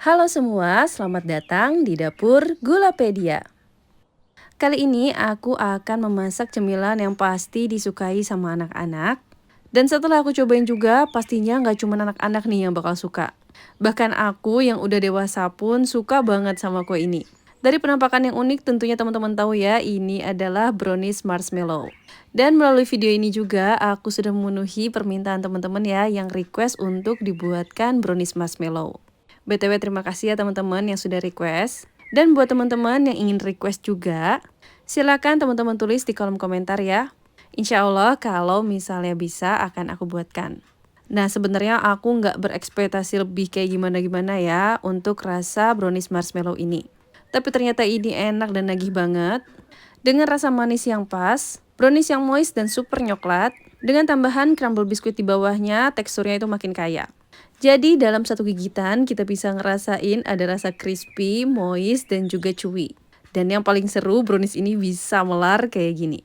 Halo semua, selamat datang di dapur Gulapedia. Kali ini aku akan memasak cemilan yang pasti disukai sama anak-anak. Dan setelah aku cobain juga, pastinya nggak cuma anak-anak nih yang bakal suka. Bahkan aku yang udah dewasa pun suka banget sama kue ini. Dari penampakan yang unik tentunya teman-teman tahu ya, ini adalah brownies marshmallow. Dan melalui video ini juga aku sudah memenuhi permintaan teman-teman ya yang request untuk dibuatkan brownies marshmallow. BTW terima kasih ya teman-teman yang sudah request. Dan buat teman-teman yang ingin request juga, silakan teman-teman tulis di kolom komentar ya. Insya Allah kalau misalnya bisa akan aku buatkan. Nah sebenarnya aku nggak berekspektasi lebih kayak gimana-gimana ya untuk rasa brownies marshmallow ini. Tapi ternyata ini enak dan nagih banget. Dengan rasa manis yang pas, brownies yang moist dan super nyoklat, dengan tambahan crumble biskuit di bawahnya, teksturnya itu makin kaya. Jadi dalam satu gigitan kita bisa ngerasain ada rasa crispy, moist, dan juga chewy. Dan yang paling seru brownies ini bisa melar kayak gini.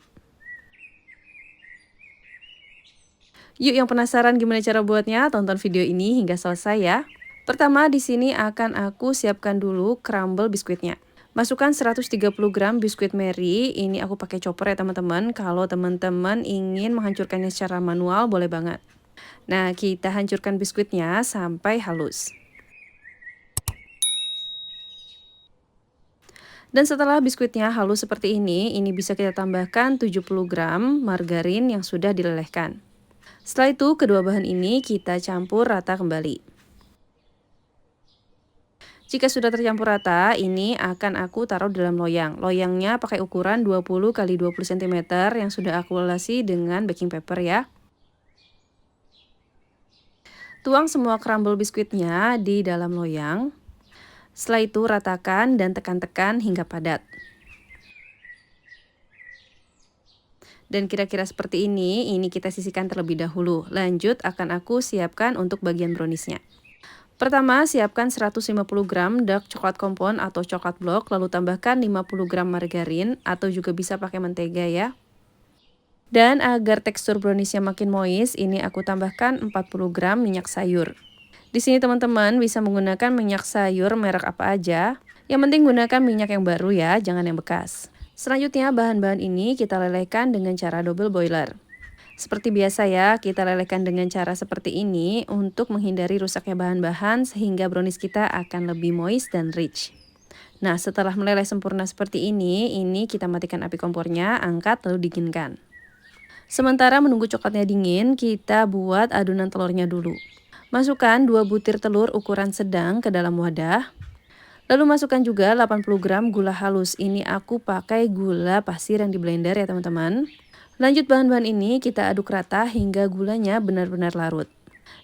Yuk yang penasaran gimana cara buatnya? Tonton video ini hingga selesai ya. Pertama di sini akan aku siapkan dulu crumble biskuitnya. Masukkan 130 gram biskuit Mary, ini aku pakai chopper ya teman-teman. Kalau teman-teman ingin menghancurkannya secara manual boleh banget. Nah, kita hancurkan biskuitnya sampai halus. Dan setelah biskuitnya halus seperti ini bisa kita tambahkan 70 gram margarin yang sudah dilelehkan. Setelah itu, kedua bahan ini kita campur rata kembali. Jika sudah tercampur rata, ini akan aku taruh dalam loyang. Loyangnya pakai ukuran 20 x 20 cm yang sudah aku lelasi dengan baking paper ya. Tuang semua crumble biskuitnya di dalam loyang. Setelah itu ratakan dan tekan-tekan hingga padat. Dan kira-kira seperti ini kita sisihkan terlebih dahulu. Lanjut akan aku siapkan untuk bagian browniesnya. Pertama, siapkan 150 gram dark coklat compound atau coklat block, lalu tambahkan 50 gram margarin atau juga bisa pakai mentega ya. Dan agar tekstur browniesnya makin moist, ini aku tambahkan 40 gram minyak sayur. Di sini teman-teman bisa menggunakan minyak sayur merek apa aja. Yang penting gunakan minyak yang baru ya, jangan yang bekas. Selanjutnya bahan-bahan ini kita lelehkan dengan cara double boiler. Seperti biasa ya, kita lelehkan dengan cara seperti ini untuk menghindari rusaknya bahan-bahan sehingga brownies kita akan lebih moist dan rich. Nah, setelah meleleh sempurna seperti ini kita matikan api kompornya, angkat lalu dinginkan. Sementara menunggu coklatnya dingin, kita buat adonan telurnya dulu. Masukkan 2 butir telur ukuran sedang ke dalam wadah. Lalu masukkan juga 80 gram gula halus. Ini aku pakai gula pasir yang di blender ya teman-teman. Lanjut bahan-bahan ini kita aduk rata hingga gulanya benar-benar larut.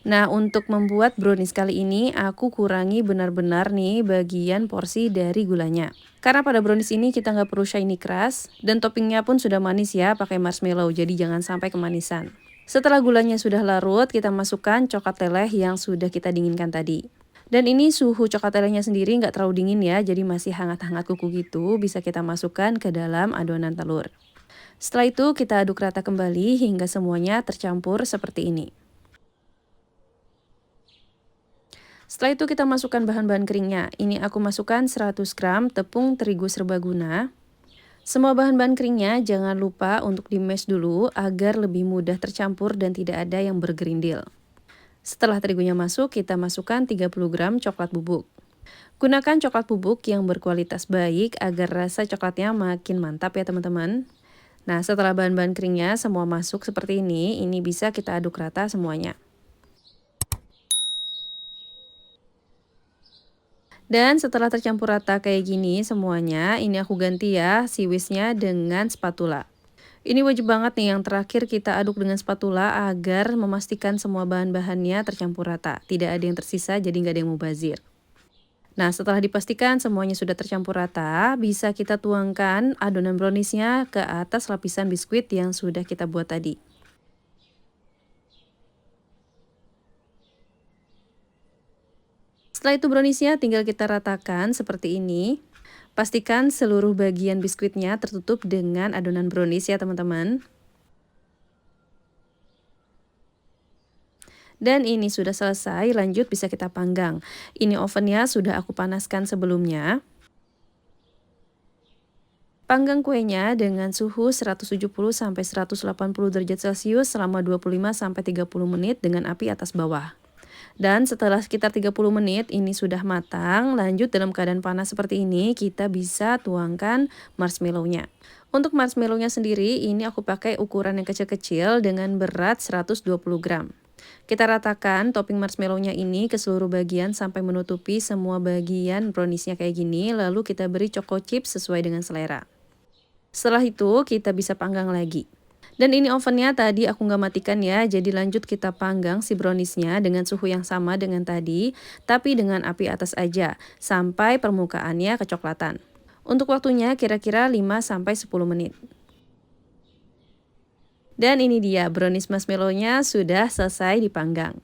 Nah untuk membuat brownies kali ini aku kurangi benar-benar nih bagian porsi dari gulanya. Karena pada brownies ini kita nggak perlu shiny keras dan toppingnya pun sudah manis ya pakai marshmallow, jadi jangan sampai kemanisan. Setelah gulanya sudah larut kita masukkan coklat leleh yang sudah kita dinginkan tadi. Dan ini suhu coklat lelehnya sendiri nggak terlalu dingin ya, jadi masih hangat-hangat kuku gitu, bisa kita masukkan ke dalam adonan telur. Setelah itu kita aduk rata kembali hingga semuanya tercampur seperti ini. Setelah itu kita masukkan bahan-bahan keringnya. Ini aku masukkan 100 gram tepung terigu serbaguna. Semua bahan-bahan keringnya jangan lupa untuk di-mash dulu agar lebih mudah tercampur dan tidak ada yang bergerindil. Setelah terigunya masuk, kita masukkan 30 gram coklat bubuk. Gunakan coklat bubuk yang berkualitas baik agar rasa coklatnya makin mantap ya teman-teman. Nah, setelah bahan-bahan keringnya semua masuk seperti ini bisa kita aduk rata semuanya. Dan setelah tercampur rata kayak gini semuanya, ini aku ganti ya si whisknya dengan spatula. Ini wajib banget nih yang terakhir kita aduk dengan spatula agar memastikan semua bahan-bahannya tercampur rata. Tidak ada yang tersisa jadi nggak ada yang mubazir. Nah, setelah dipastikan semuanya sudah tercampur rata, bisa kita tuangkan adonan browniesnya ke atas lapisan biskuit yang sudah kita buat tadi. Setelah itu browniesnya tinggal kita ratakan seperti ini. Pastikan seluruh bagian biskuitnya tertutup dengan adonan brownies ya teman-teman. Dan ini sudah selesai, lanjut bisa kita panggang. Ini ovennya sudah aku panaskan sebelumnya. Panggang kuenya dengan suhu 170–180 derajat Celcius selama 25–30 menit dengan api atas bawah. Dan setelah sekitar 30 menit ini sudah matang, lanjut dalam keadaan panas seperti ini kita bisa tuangkan marshmallow-nya. Untuk marshmallow-nya sendiri ini aku pakai ukuran yang kecil-kecil dengan berat 120 gram. Kita ratakan topping marshmallow-nya ini ke seluruh bagian sampai menutupi semua bagian brownies-nya kayak gini, lalu kita beri choco chips sesuai dengan selera. Setelah itu kita bisa panggang lagi. Dan ini ovennya tadi aku nggak matikan ya, jadi lanjut kita panggang si browniesnya dengan suhu yang sama dengan tadi, tapi dengan api atas aja, sampai permukaannya kecoklatan. Untuk waktunya kira-kira 5–10 menit. Dan ini dia, brownies marshmallow-nya sudah selesai dipanggang.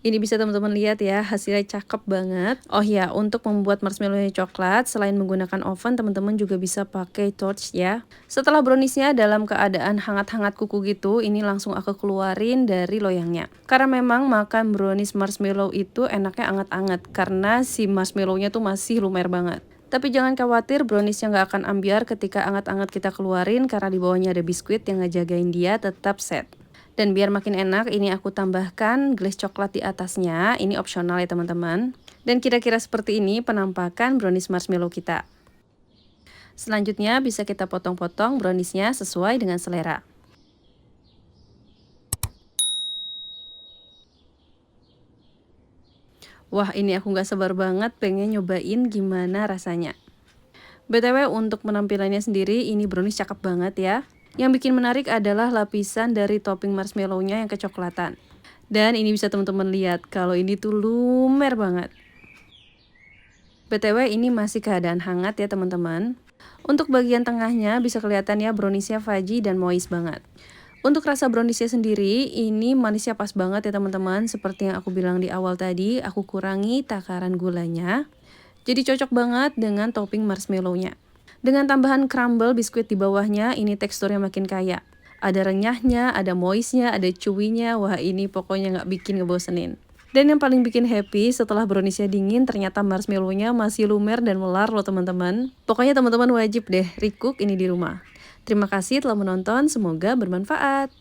Ini bisa teman-teman lihat ya, hasilnya cakep banget. Oh ya, untuk membuat marshmallow-nya coklat, selain menggunakan oven, teman-teman juga bisa pakai torch ya. Setelah browniesnya dalam keadaan hangat-hangat kuku gitu, ini langsung aku keluarin dari loyangnya. Karena memang makan brownies marshmallow itu enaknya anget-anget, karena si marshmallow-nya tuh masih lumer banget. Tapi jangan khawatir, browniesnya nggak akan ambiar ketika anget-anget kita keluarin, karena di bawahnya ada biskuit yang ngejagain dia tetap set. Dan biar makin enak, ini aku tambahkan glaze coklat di atasnya. Ini opsional ya teman-teman. Dan kira-kira seperti ini penampakan brownies marshmallow kita. Selanjutnya bisa kita potong-potong browniesnya sesuai dengan selera. Wah, ini aku nggak sabar banget pengen nyobain gimana rasanya. BTW untuk penampilannya sendiri, ini brownies cakep banget ya. Yang bikin menarik adalah lapisan dari topping marshmallow-nya yang kecoklatan. Dan ini bisa teman-teman lihat kalau ini tuh lumer banget. BTW ini masih keadaan hangat ya teman-teman. Untuk bagian tengahnya bisa kelihatan ya browniesnya fudgy dan moist banget. Untuk rasa browniesnya sendiri, ini manisnya pas banget ya teman-teman. Seperti yang aku bilang di awal tadi, aku kurangi takaran gulanya. Jadi cocok banget dengan topping marshmallow-nya. Dengan tambahan crumble biskuit di bawahnya, ini teksturnya makin kaya. Ada renyahnya, ada moistnya, ada chewy-nya. Wah, ini pokoknya nggak bikin ngebosenin. Dan yang paling bikin happy setelah browniesnya dingin, ternyata marshmallow-nya masih lumer dan melar loh teman-teman. Pokoknya teman-teman wajib deh recook ini di rumah. Terima kasih telah menonton, semoga bermanfaat.